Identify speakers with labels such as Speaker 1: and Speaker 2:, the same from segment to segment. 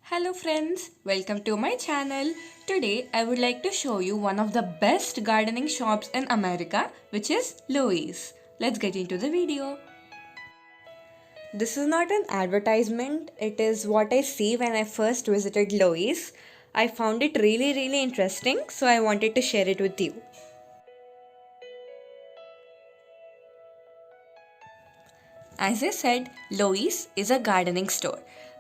Speaker 1: Hello friends, welcome to my channel. Today I would like to show you one of the best gardening shops in America, which is Lowe's. Let's get into the video. This is not an advertisement, it is what I see when I first visited Lowe's. I found it really interesting, so I wanted to share it with you. As I said, Lois is a gardening store.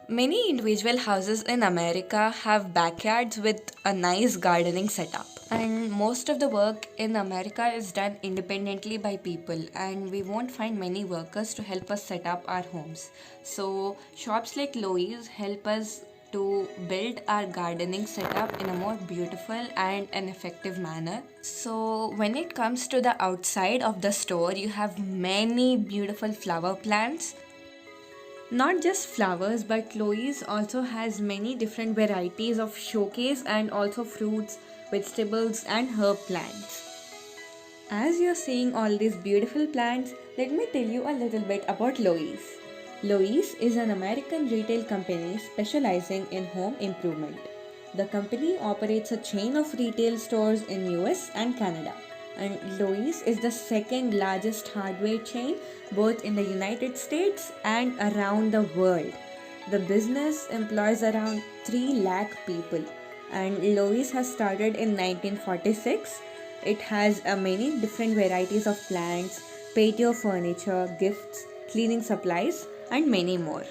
Speaker 1: Many individual houses in America have backyards with a nice gardening setup. And most of the work in America is done independently by people, and we won't find many workers to help us set up our homes. So, shops like Lois help us to build our gardening setup in a more beautiful and an effective manner. So, when it comes to the outside of the store, you have many beautiful flower plants. Not just flowers, but Lois also has many different varieties of showcase and also fruits, vegetables, and herb plants. As you're seeing all these beautiful plants, let me tell you a little bit about Lois. Lois is an American retail company specializing in home improvement. The company operates a chain of retail stores in US and Canada. And Lois is the second largest hardware chain both in the United States and around the world. The business employs around 3 lakh people, and Lois has started in 1946. It has many different varieties of plants, patio furniture, gifts, cleaning supplies, and many more.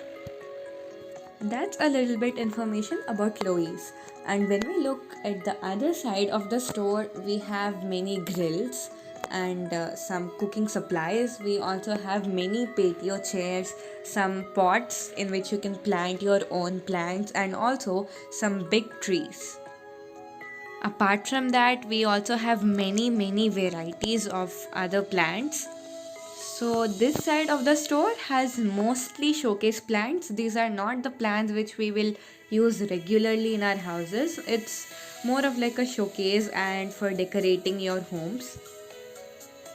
Speaker 1: That's a little bit information about Lois. And when we look at the other side of the store, we have many grills and some cooking supplies. We also have many patio chairs, some pots in which you can plant your own plants, and also some big trees. Apart from that, we also have many varieties of other plants. So this side of the store has mostly showcase plants. These are not the plants which we will use regularly in our houses. It's more of like a showcase and for decorating your homes.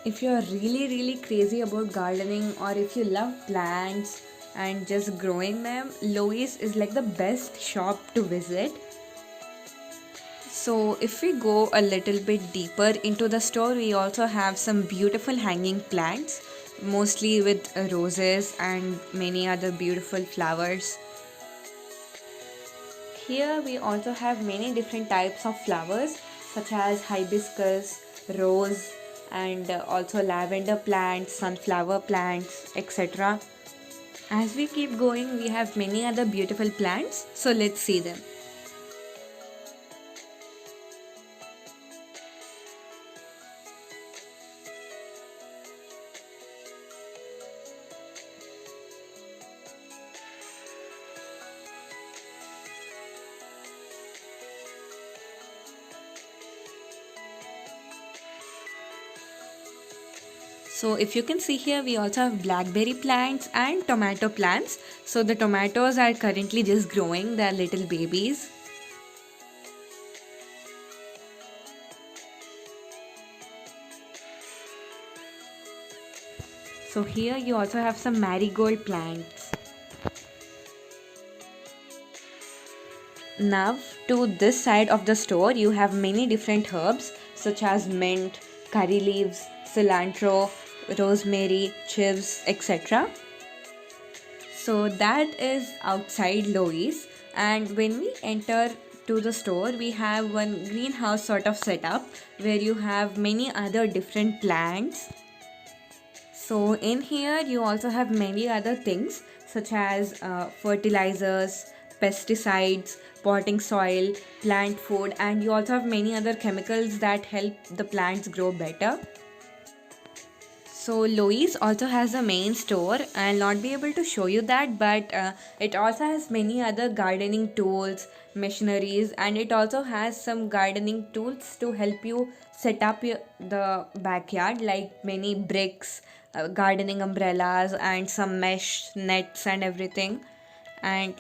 Speaker 1: If you're really crazy about gardening, or if you love plants and just growing them, Lois is like the best shop to visit. So, if we go a little bit deeper into the store, we also have some beautiful hanging plants, mostly with roses and many other beautiful flowers. Here, we also have many different types of flowers, such as hibiscus, rose, and also lavender plants, sunflower plants, etc. As we keep going, we have many other beautiful plants, so let's see them. So if you can see here, we also have blackberry plants and tomato plants. So the tomatoes are currently just growing, they are little babies. So here you also have some marigold plants. Now to this side of the store, you have many different herbs such as mint, curry leaves, cilantro, rosemary, chives, etc. So that is outside Lois, and when we enter to the store, we have one greenhouse sort of setup where you have many other different plants. So in here you also have many other things such as fertilizers, pesticides, potting soil, plant food, and you also have many other chemicals that help the plants grow better. So Lois also has a main store. I'll not be able to show you that, but it also has many other gardening tools, machineries, and it also has some gardening tools to help you set up the backyard, like many bricks, gardening umbrellas, and some mesh nets and everything. And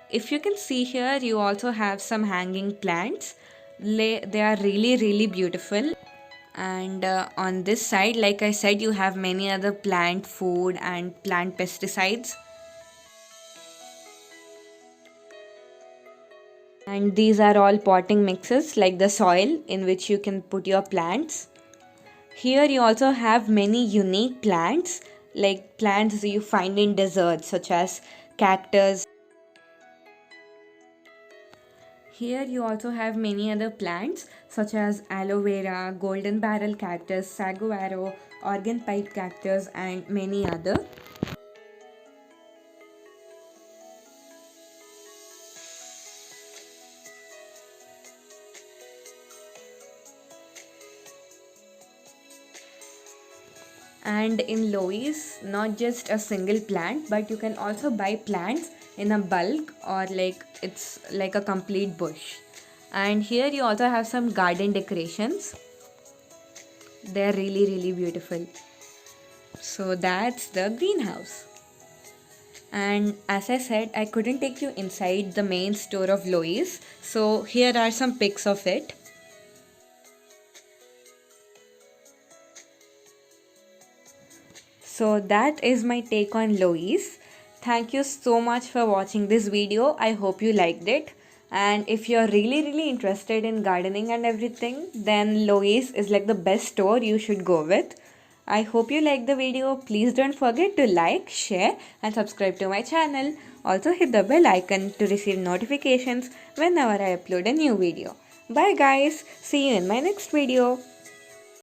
Speaker 1: if you can see here, you also have some hanging plants. They are really beautiful. And on this side, like I said, you have many other plant food and plant pesticides. And these are all potting mixes like the soil in which you can put your plants. Here you also have many unique plants like plants you find in deserts such as cactus. Here you also have many other plants such as aloe vera, golden barrel cactus, saguaro, organ pipe cactus and many other. And in Lois, not just a single plant, but you can also buy plants in a bulk or like it's like a complete bush. And here you also have some garden decorations. They're really beautiful. So that's the greenhouse. And as I said, I couldn't take you inside the main store of Lois. So here are some pics of it. So that is my take on Lois. Thank you so much for watching this video. I hope you liked it. And if you're really interested in gardening and everything, then Lois is like the best store you should go with. I hope you liked the video. Please don't forget to like, share and subscribe to my channel. Also hit the bell icon to receive notifications whenever I upload a new video. Bye guys. See you in my next video.